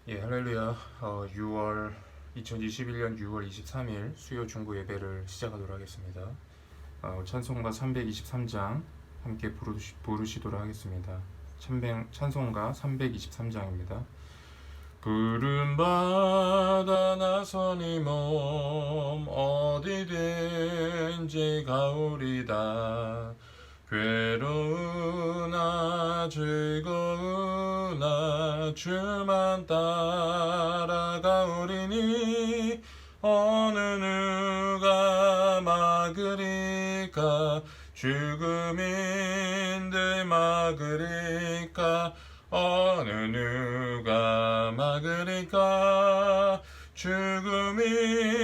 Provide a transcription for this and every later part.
예, 할렐루야. 2021년 6월 23일 수요 중보 예배를 시작하도록 하겠습니다. 찬송가 323장 함께 부르시도록 하겠습니다. 찬송가 323장입니다. 부름받아 나서니 몸 어디든지 가오리다. 괴로우나 즐거우나 주만 따라가오리니 어느 누가 막으리까. 죽음인들 막으리까. 어느 누가 막으리까. 죽음인들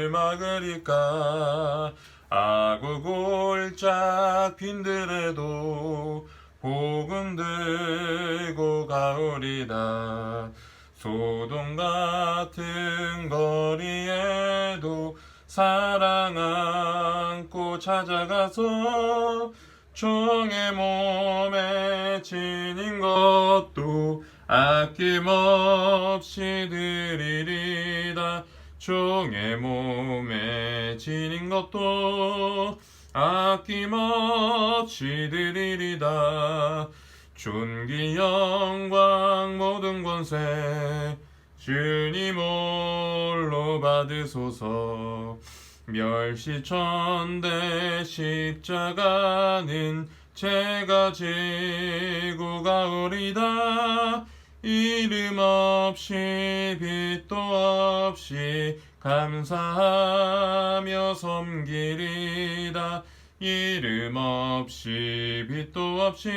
막으리까. 아구 골짝 빈들에도 복음 들고 가오리다. 소돔 같은 거리에도 사랑 안고 찾아가서 종의 몸에 지닌 것도 아낌없이 드리리다. 종의 몸에 지닌 것도 아낌없이 드리리다. 존귀 영광 모든 권세 주님 홀로 받으소서. 멸시천대 십자가는 제가 지고 가오리다. 이름 없이 빛도 없이 감사하며 섬기리다. 이름 없이 빛도 없이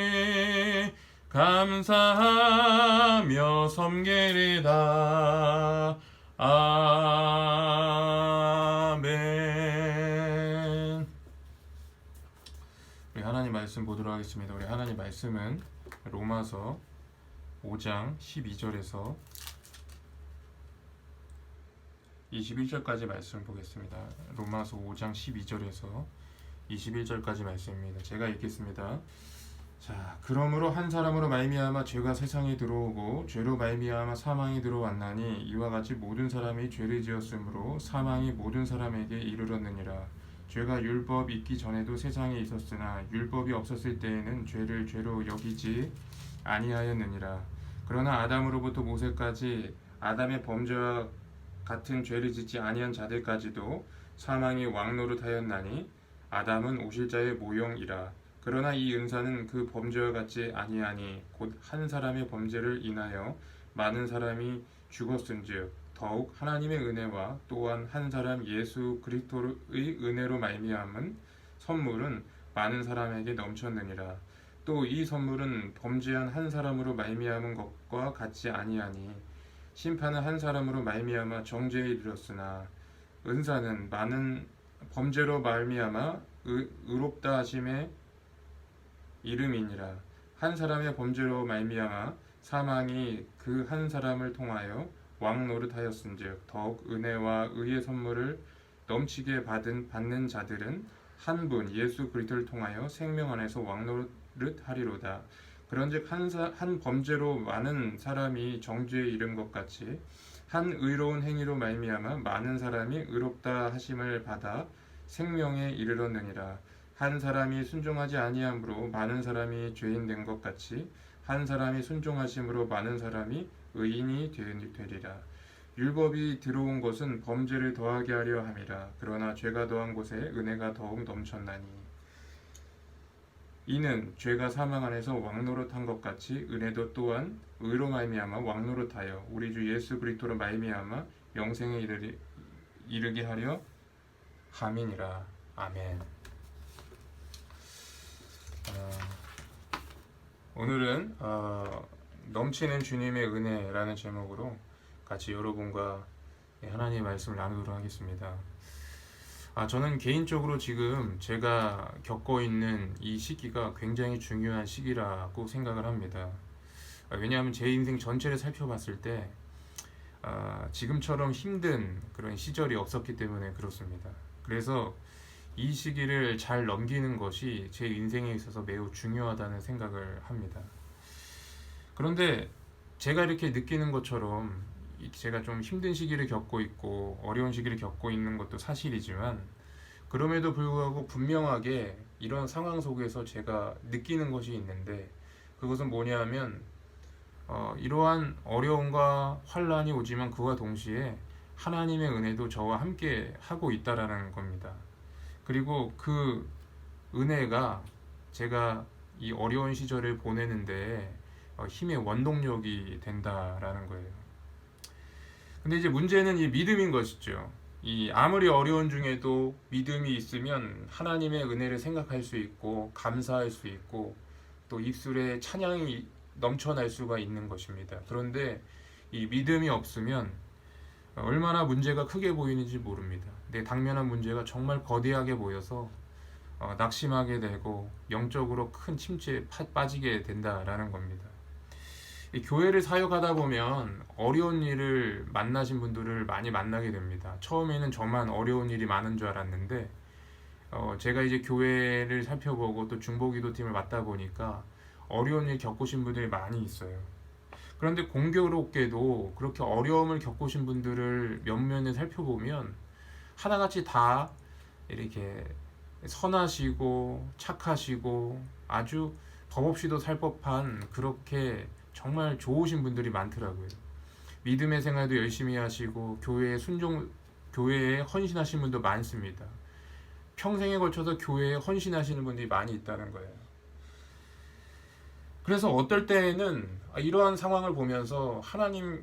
감사하며 섬기리다. 아멘. 우리 하나님 말씀 보도록 하겠습니다. 우리 하나님 말씀은 로마서 5장 12절에서 21절까지 말씀 보겠습니다. 로마서 5장 12절에서 21절까지 말씀입니다. 제가 읽겠습니다. 자, 그러므로 한 사람으로 말미암아 죄가 세상에 들어오고 죄로 말미암아 사망이 들어왔나니 이와 같이 모든 사람이 죄를 지었으므로 사망이 모든 사람에게 이르렀느니라. 죄가 율법 있기 전에도 세상에 있었으나 율법이 없었을 때에는 죄를 죄로 여기지 아니하였느니라. 그러나 아담으로부터 모세까지 아담의 범죄와 같은 죄를 짓지 아니한 자들까지도 사망이 왕노릇하였나니 아담은 오실자의 모형이라. 그러나 이 은사는 그 범죄와 같지 아니하니 곧 한 사람의 범죄를 인하여 많은 사람이 죽었은즉 더욱 하나님의 은혜와 또한 한 사람 예수 그리스도의 은혜로 말미암은 선물은 많은 사람에게 넘쳤느니라. 또 이 선물은 범죄한 한 사람으로 말미암은 것과 같지 아니하니 심판은 한 사람으로 말미암아 정죄에 이르렀으나 은사는 많은 범죄로 말미암아 의롭다 하심의 이름이니라. 한 사람의 범죄로 말미암아 사망이 그 한 사람을 통하여 왕노릇하였은즉 더욱 은혜와 의의 선물을 넘치게 받는 자들은 한 분 예수 그리스도를 통하여 생명 안에서 왕노릇하리로다. 그런즉 한 범죄로 많은 사람이 정죄에 이른 것 같이 한 의로운 행위로 말미암아 많은 사람이 의롭다 하심을 받아 생명에 이르렀느니라. 한 사람이 순종하지 아니함으로 많은 사람이 죄인 된 것 같이 한 사람이 순종하심으로 많은 사람이 의인이 되리라. 율법이 들어온 것은 범죄를 더하게 하려 함이라. 그러나 죄가 더한 곳에 은혜가 더욱 넘쳤나니 이는 죄가 사망 안에서 왕노릇한 것 같이 은혜도 또한 의로 말미암아 왕노릇하여 우리 주 예수 그리스도로 말미암아 영생에 이르게 하려 함이니라. 아멘. 오늘은 넘치는 주님의 은혜라는 제목으로 같이 여러분과 하나님의 말씀을 나누도록 하겠습니다. 저는 개인적으로 지금 제가 겪고 있는 이 시기가 굉장히 중요한 시기라고 생각을 합니다. 왜냐하면 제 인생 전체를 살펴봤을 때 지금처럼 힘든 그런 시절이 없었기 때문에 그렇습니다. 그래서 이 시기를 잘 넘기는 것이 제 인생에 있어서 매우 중요하다는 생각을 합니다. 그런데 제가 이렇게 느끼는 것처럼 제가 좀 힘든 시기를 겪고 있고 어려운 시기를 겪고 있는 것도 사실이지만, 그럼에도 불구하고 분명하게 이런 상황 속에서 제가 느끼는 것이 있는데, 그것은 뭐냐면 이러한 어려움과 환란이 오지만 그와 동시에 하나님의 은혜도 저와 함께 하고 있다라는 겁니다. 그리고 그 은혜가 제가 이 어려운 시절을 보내는데 힘의 원동력이 된다라는 거예요. 근데 이제 문제는 이 믿음인 것이죠. 이 아무리 어려운 중에도 믿음이 있으면 하나님의 은혜를 생각할 수 있고 감사할 수 있고 또 입술에 찬양이 넘쳐날 수가 있는 것입니다. 그런데 이 믿음이 없으면 얼마나 문제가 크게 보이는지 모릅니다. 내 당면한 문제가 정말 거대하게 보여서 낙심하게 되고 영적으로 큰 침체에 빠지게 된다라는 겁니다. 이 교회를 사역하다 보면 어려운 일을 만나신 분들을 많이 만나게 됩니다. 처음에는 저만 어려운 일이 많은 줄 알았는데 제가 이제 교회를 살펴보고 또 중보기도팀을 맡다 보니까 어려운 일 겪으신 분들이 많이 있어요. 그런데 공교롭게도 그렇게 어려움을 겪으신 분들을 면면을 살펴보면 하나같이 다 이렇게 선하시고 착하시고 아주 법 없이도 살 법한, 그렇게 정말 좋으신 분들이 많더라고요. 믿음의 생활도 열심히 하시고 교회에 헌신하신 분도 많습니다. 평생에 걸쳐서 교회에 헌신하시는 분들이 많이 있다는 거예요. 그래서 어떨 때에는 이러한 상황을 보면서 하나님이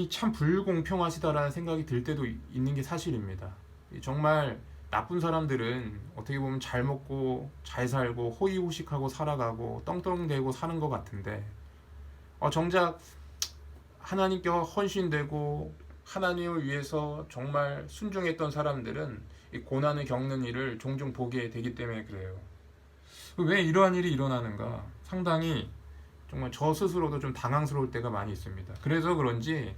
참 불공평하시다라는 생각이 들 때도 있는 게 사실입니다. 정말 나쁜 사람들은 어떻게 보면 잘 먹고 잘 살고 호의호식하고 살아가고 떵떵대고 사는 것 같은데, 정작 하나님께 헌신되고 하나님을 위해서 정말 순종했던 사람들은 이 고난을 겪는 일을 종종 보게 되기 때문에 그래요. 왜 이러한 일이 일어나는가? 상당히 정말 저 스스로도 좀 당황스러울 때가 많이 있습니다. 그래서 그런지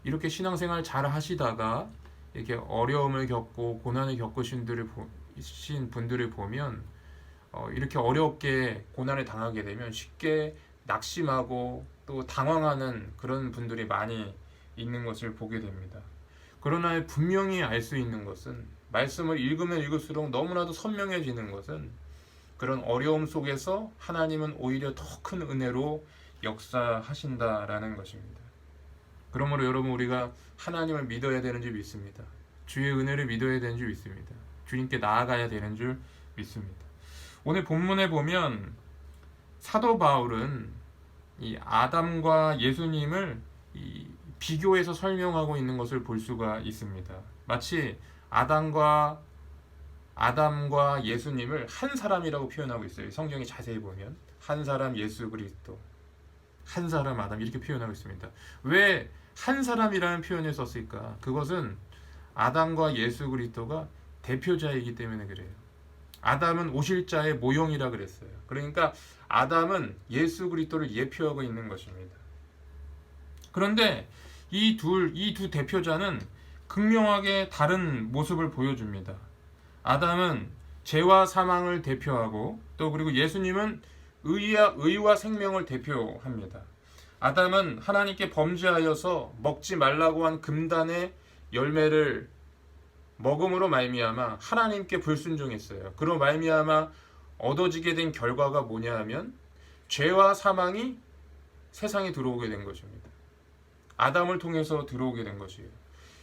이렇게 신앙생활 잘 하시다가 이렇게 어려움을 겪고 고난을 겪으신 분들을 보면 이렇게 어렵게 고난을 당하게 되면 쉽게 낙심하고 또 당황하는 그런 분들이 많이 있는 것을 보게 됩니다. 그러나 분명히 알 수 있는 것은, 말씀을 읽으면 읽을수록 너무나도 선명해지는 것은, 그런 어려움 속에서 하나님은 오히려 더 큰 은혜로 역사하신다라는 것입니다. 그러므로 여러분, 우리가 하나님을 믿어야 되는 줄 믿습니다. 주의 은혜를 믿어야 되는 줄 믿습니다. 주님께 나아가야 되는 줄 믿습니다. 오늘 본문에 보면 사도 바울은 이 아담과 예수님을 비교해서 설명하고 있는 것을 볼 수가 있습니다. 마치 아담과 예수님을 한 사람이라고 표현하고 있어요. 성경이 자세히 보면 한 사람 예수 그리스도, 한 사람 아담, 이렇게 표현하고 있습니다. 왜 한 사람이라는 표현을 썼을까? 그것은 아담과 예수 그리스도가 대표자이기 때문에 그래요. 아담은 오실 자의 모형이라 그랬어요. 그러니까 아담은 예수 그리스도를 예표하고 있는 것입니다. 그런데 이 두 대표자는 극명하게 다른 모습을 보여줍니다. 아담은 죄와 사망을 대표하고, 또 그리고 예수님은 의와 생명을 대표합니다. 아담은 하나님께 범죄하여서 먹지 말라고 한 금단의 열매를 먹음으로 말미암아 하나님께 불순종했어요. 그로 말미암아 얻어지게 된 결과가 뭐냐 하면 죄와 사망이 세상에 들어오게 된 것입니다. 아담을 통해서 들어오게 된 것이에요.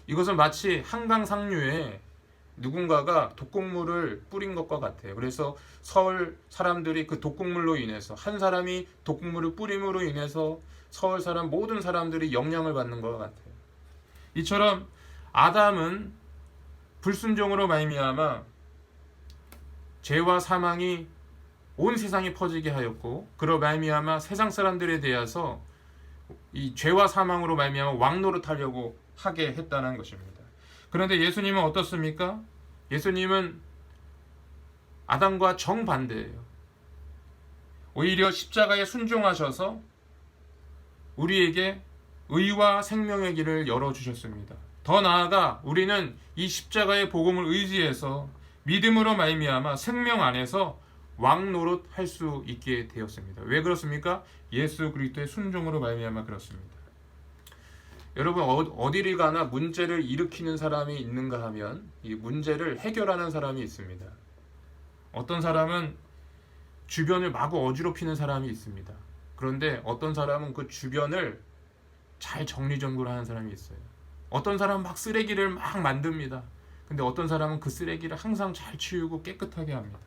이것은 마치 한강 상류에 누군가가 독극물을 뿌린 것과 같아요. 그래서 서울 사람들이 그 독극물로 인해서, 한 사람이 독극물을 뿌림으로 인해서 서울 사람 모든 사람들이 영향을 받는 것 같아요. 이처럼 아담은 불순종으로 말미암아 죄와 사망이 온 세상에 퍼지게 하였고, 그로 말미암아 세상 사람들에 대해서 이 죄와 사망으로 말미암아 왕노릇하려고 하게 했다는 것입니다. 그런데 예수님은 어떻습니까? 예수님은 아담과 정반대예요. 오히려 십자가에 순종하셔서 우리에게 의와 생명의 길을 열어주셨습니다. 더 나아가 우리는 이 십자가의 복음을 의지해서 믿음으로 말미암아 생명 안에서 왕 노릇 할 수 있게 되었습니다. 왜 그렇습니까? 예수 그리스도의 순종으로 말미암아 그렇습니다. 여러분 어디를 가나 문제를 일으키는 사람이 있는가 하면 이 문제를 해결하는 사람이 있습니다. 어떤 사람은 주변을 마구 어지럽히는 사람이 있습니다. 그런데 어떤 사람은 그 주변을 잘 정리정돈하는 사람이 있어요. 어떤 사람은 막 쓰레기를 막 만듭니다. 근데 어떤 사람은 그 쓰레기를 항상 잘 치우고 깨끗하게 합니다.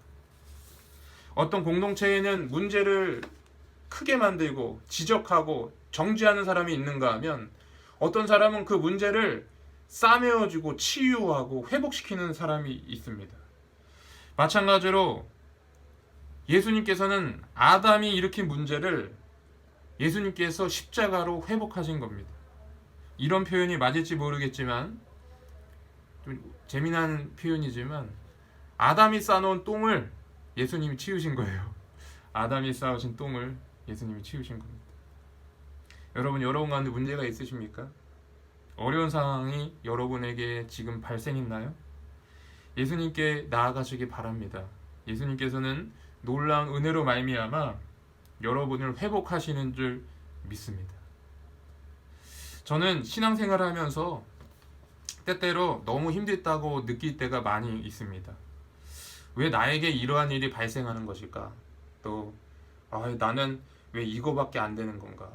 어떤 공동체에는 문제를 크게 만들고 지적하고 정지하는 사람이 있는가 하면 어떤 사람은 그 문제를 싸매어주고 치유하고 회복시키는 사람이 있습니다. 마찬가지로 예수님께서는 아담이 일으킨 문제를 예수님께서 십자가로 회복하신 겁니다. 이런 표현이 맞을지 모르겠지만 좀 재미난 표현이지만 아담이 쌓아놓은 똥을 예수님이 치우신 거예요. 아담이 쌓으신 똥을 예수님이 치우신 겁니다. 여러분 가운데 문제가 있으십니까? 어려운 상황이 여러분에게 지금 발생했나요? 예수님께 나아가시기 바랍니다. 예수님께서는 놀라운 은혜로 말미암아 여러분을 회복하시는 줄 믿습니다. 저는 신앙생활을 하면서 때때로 너무 힘들다고 느낄 때가 많이 있습니다. 왜 나에게 이러한 일이 발생하는 것일까? 또 나는 왜 이거밖에 안 되는 건가?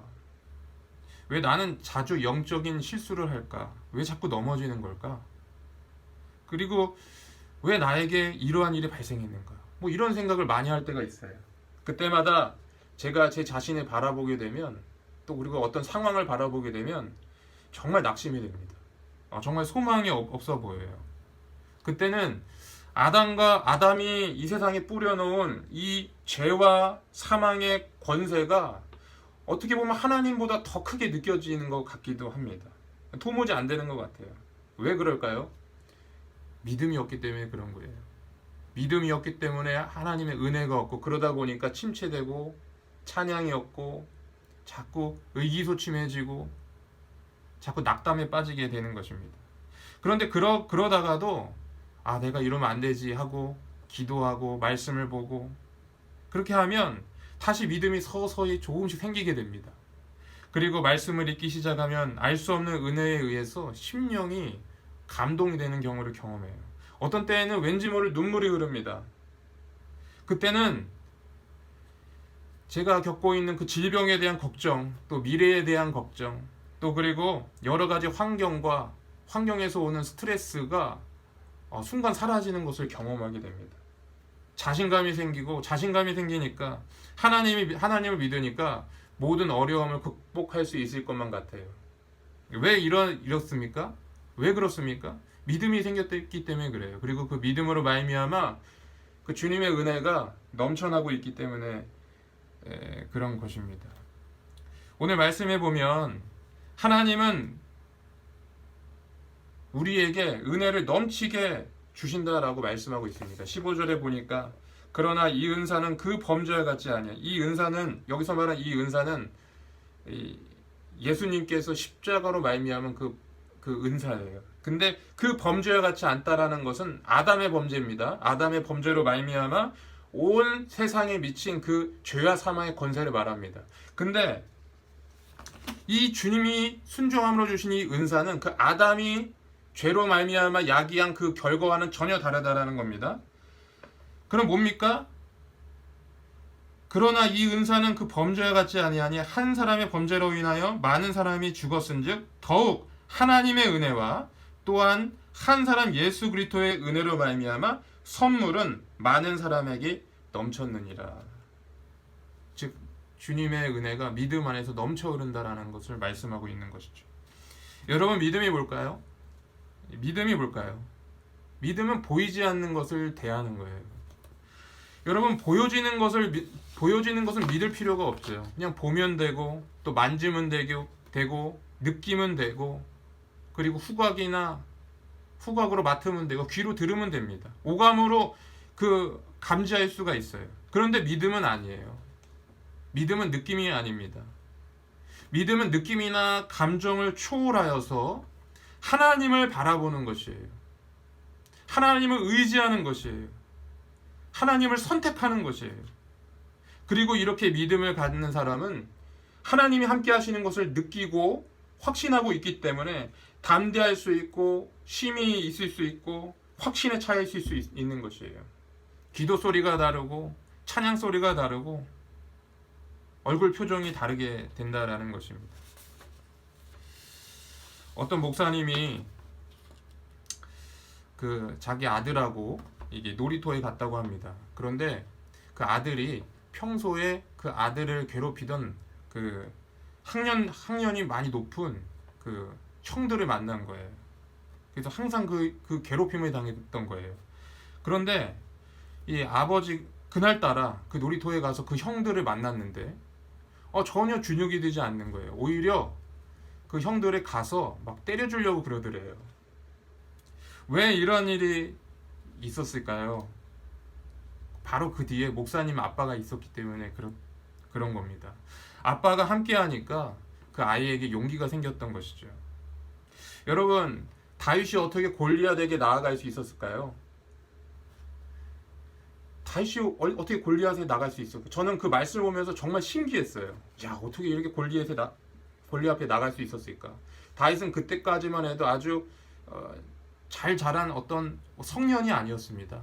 왜 나는 자주 영적인 실수를 할까? 왜 자꾸 넘어지는 걸까? 그리고 왜 나에게 이러한 일이 발생했는가? 뭐 이런 생각을 많이 할 때가 있어요. 그때마다 제가 제 자신을 바라보게 되면 또 그리고 어떤 상황을 바라보게 되면 정말 낙심이 됩니다. 정말 소망이 없어 보여요. 그때는 아담이 이 세상에 뿌려놓은 이 죄와 사망의 권세가 어떻게 보면 하나님보다 더 크게 느껴지는 것 같기도 합니다. 도무지 안 되는 것 같아요. 왜 그럴까요? 믿음이 없기 때문에 그런 거예요. 믿음이 없기 때문에 하나님의 은혜가 없고 그러다 보니까 침체되고 찬양이 없고 자꾸 의기소침해지고 자꾸 낙담에 빠지게 되는 것입니다. 그런데 그러다가도 내가 이러면 안 되지 하고 기도하고 말씀을 보고 그렇게 하면 다시 믿음이 서서히 조금씩 생기게 됩니다. 그리고 말씀을 읽기 시작하면 알 수 없는 은혜에 의해서 심령이 감동이 되는 경우를 경험해요. 어떤 때에는 왠지 모를 눈물이 흐릅니다. 그때는 제가 겪고 있는 그 질병에 대한 걱정, 또 미래에 대한 걱정, 또 그리고 여러 가지 환경에서 오는 스트레스가 순간 사라지는 것을 경험하게 됩니다. 자신감이 생기니까 하나님을 믿으니까 모든 어려움을 극복할 수 있을 것만 같아요. 왜 이렇습니까? 왜 그렇습니까? 믿음이 생겼기 때문에 그래요. 그리고 그 믿음으로 말미암아 그 주님의 은혜가 넘쳐나고 있기 때문에 그런 것입니다. 오늘 말씀해 보면 하나님은 우리에게 은혜를 넘치게 주신다라고 말씀하고 있습니다. 15절에 보니까 그러나 이 은사는 그 범죄와 같지 아니야. 이 은사는 여기서 말한 이 은사는 예수님께서 십자가로 말미암은 그 은사예요. 근데 그 범죄와 같지 않다라는 것은 아담의 범죄입니다. 아담의 범죄로 말미암아 온 세상에 미친 그 죄와 사망의 권세를 말합니다. 근데 이 주님이 순종함으로 주신 이 은사는 그 아담이 죄로 말미암아 야기한 그 결과와는 전혀 다르다라는 겁니다. 그럼 뭡니까? 그러나 이 은사는 그 범죄와 같지 아니하니 한 사람의 범죄로 인하여 많은 사람이 죽었은즉 더욱 하나님의 은혜와 또한 한 사람 예수 그리스도의 은혜로 말미암아 선물은 많은 사람에게 넘쳤느니라. 즉 주님의 은혜가 믿음 안에서 넘쳐 흐른다라는 것을 말씀하고 있는 것이죠. 여러분 믿음이 뭘까요? 믿음은 보이지 않는 것을 대하는 거예요. 여러분 보여지는 것을 믿을 필요가 없어요. 그냥 보면 되고 또 만지면 되고 느끼면 되고 그리고 후각으로 맡으면 되고 귀로 들으면 됩니다. 오감으로 감지할 수가 있어요. 그런데 믿음은 아니에요. 믿음은 느낌이 아닙니다. 믿음은 느낌이나 감정을 초월하여서 하나님을 바라보는 것이에요. 하나님을 의지하는 것이에요. 하나님을 선택하는 것이에요. 그리고 이렇게 믿음을 갖는 사람은 하나님이 함께 하시는 것을 느끼고 확신하고 있기 때문에 담대할 수 있고 힘이 있을 수 있고 확신에 차 있을 수 있는 것이에요. 기도 소리가 다르고 찬양 소리가 다르고 얼굴 표정이 다르게 된다라는 것입니다. 어떤 목사님이 그 자기 아들하고 이게 놀이터에 갔다고 합니다. 그런데 그 아들이 평소에 그 아들을 괴롭히던 그 학년이 많이 높은 그 형들을 만난 거예요. 그래서 항상 그 괴롭힘을 당했던 거예요. 그런데 이 아버지 그날따라 그 놀이터에 가서 그 형들을 만났는데 전혀 준육이 되지 않는 거예요. 오히려 그 형들에 가서 막 때려주려고 그러더래요. 왜 이런 일이 있었을까요? 바로 그 뒤에 목사님 아빠가 있었기 때문에 그런 겁니다. 아빠가 함께 하니까 그 아이에게 용기가 생겼던 것이죠. 여러분, 다윗이 어떻게 골리앗에게 나아갈 수 있었을까요? 다윗이 어떻게 골리앗에 나갈 수 있었을까요? 저는 그 말씀을 보면서 정말 신기했어요. 야, 어떻게 이렇게 골리앗에 나갈 수 있었을까? 다윗은 그때까지만 해도 아주 잘 자란 어떤 성년이 아니었습니다.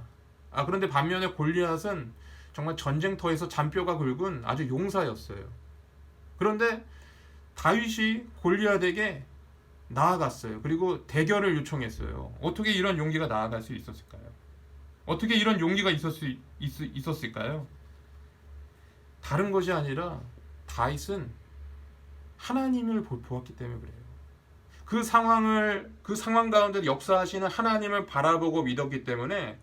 그런데 반면에 골리앗은 정말 전쟁터에서 잔뼈가 굵은 아주 용사였어요. 그런데 다윗이 골리앗에게 나아갔어요. 그리고 대결을 요청했어요. 어떻게 이런 용기가 나아갈 수 있었을까요? 어떻게 이런 용기가 있었을까요? 다른 것이 아니라 다윗은 하나님을 보았기 때문에 그래요. 그 상황 가운데 역사하시는 하나님을 바라보고 믿었기 때문에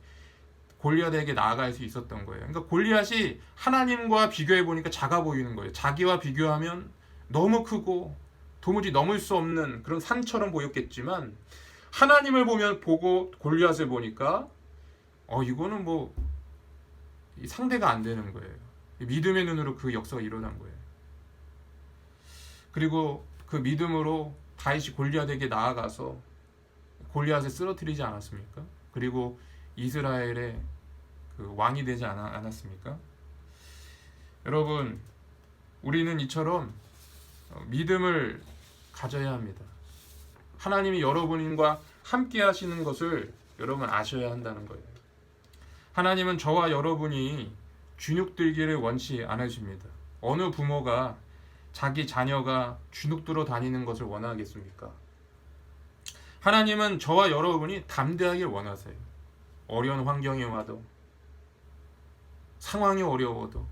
골리앗에게 나아갈 수 있었던 거예요. 그러니까 골리앗이 하나님과 비교해 보니까 작아 보이는 거예요. 자기와 비교하면 너무 크고 도무지 넘을 수 없는 그런 산처럼 보였겠지만 하나님을 보고 골리앗을 보니까 이거는 뭐 상대가 안 되는 거예요. 믿음의 눈으로 그 역사가 일어난 거예요. 그리고 그 믿음으로 다윗이 골리앗에게 나아가서 골리앗을 쓰러뜨리지 않았습니까? 그리고 이스라엘의 그 왕이 되지 않았습니까? 여러분, 우리는 이처럼 믿음을 가져야 합니다. 하나님이 여러분과 함께 하시는 것을 여러분 아셔야 한다는 거예요. 하나님은 저와 여러분이 주눅들기를 원치 않으십니다. 어느 부모가 자기 자녀가 주눅들어 다니는 것을 원하겠습니까? 하나님은 저와 여러분이 담대하길 원하세요. 어려운 환경이 와도, 상황이 어려워도,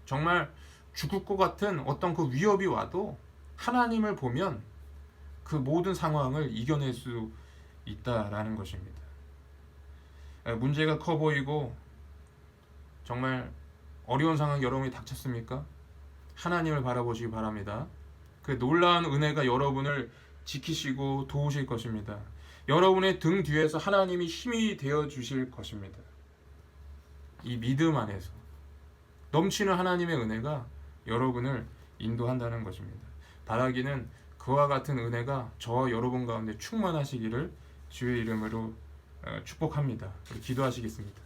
정말 죽을 것 같은 어떤 그 위협이 와도 하나님을 보면 그 모든 상황을 이겨낼 수 있다라는 것입니다. 문제가 커 보이고 정말 어려운 상황 여러분이 닥쳤습니까? 하나님을 바라보시기 바랍니다. 그 놀라운 은혜가 여러분을 지키시고 도우실 것입니다. 여러분의 등 뒤에서 하나님이 힘이 되어 주실 것입니다. 이 믿음 안에서 넘치는 하나님의 은혜가 여러분을 인도한다는 것입니다. 바라기는 그와 같은 은혜가 저와 여러분 가운데 충만하시기를 주의 이름으로 축복합니다. 우리 기도하시겠습니다.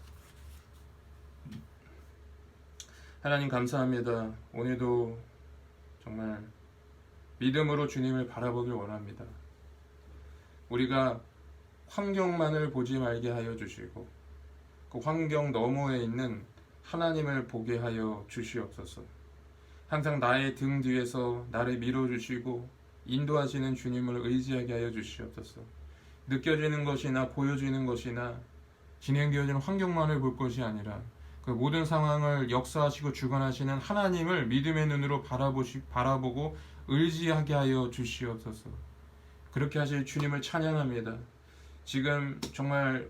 하나님 감사합니다. 오늘도 정말 믿음으로 주님을 바라보길 원합니다. 우리가 환경만을 보지 말게 하여 주시고 그 환경 너머에 있는 하나님을 보게 하여 주시옵소서. 항상 나의 등 뒤에서 나를 밀어주시고 인도하시는 주님을 의지하게 하여 주시옵소서. 느껴지는 것이나 보여지는 것이나 진행되어지는 환경만을 볼 것이 아니라 그 모든 상황을 역사하시고 주관하시는 하나님을 믿음의 눈으로 바라보고 의지하게 하여 주시옵소서. 그렇게 하실 주님을 찬양합니다. 지금 정말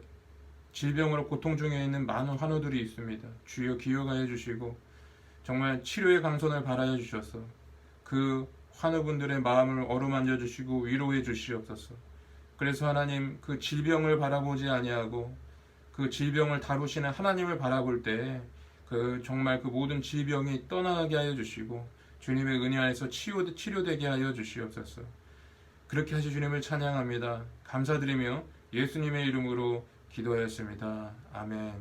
질병으로 고통 중에 있는 많은 환우들이 있습니다. 주여 기억하여 주시고 정말 치료의 강선을 바라여 주셔서 그 환우분들의 마음을 어루만져 주시고 위로해 주시옵소서. 그래서 하나님 그 질병을 바라보지 아니하고 그 질병을 다루시는 하나님을 바라볼 때 그 정말 그 모든 질병이 떠나게 하여 주시고 주님의 은혜 안에서 치료되게 하여 주시옵소서. 그렇게 하시 주님을 찬양합니다. 감사드리며 예수님의 이름으로 기도하였습니다. 아멘.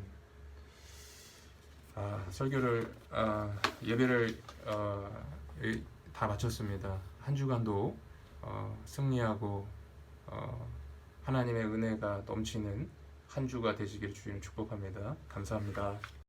설교를 예배를 다 마쳤습니다. 한 주간도 승리하고 하나님의 은혜가 넘치는 한 주가 되시길 주님 축복합니다. 감사합니다.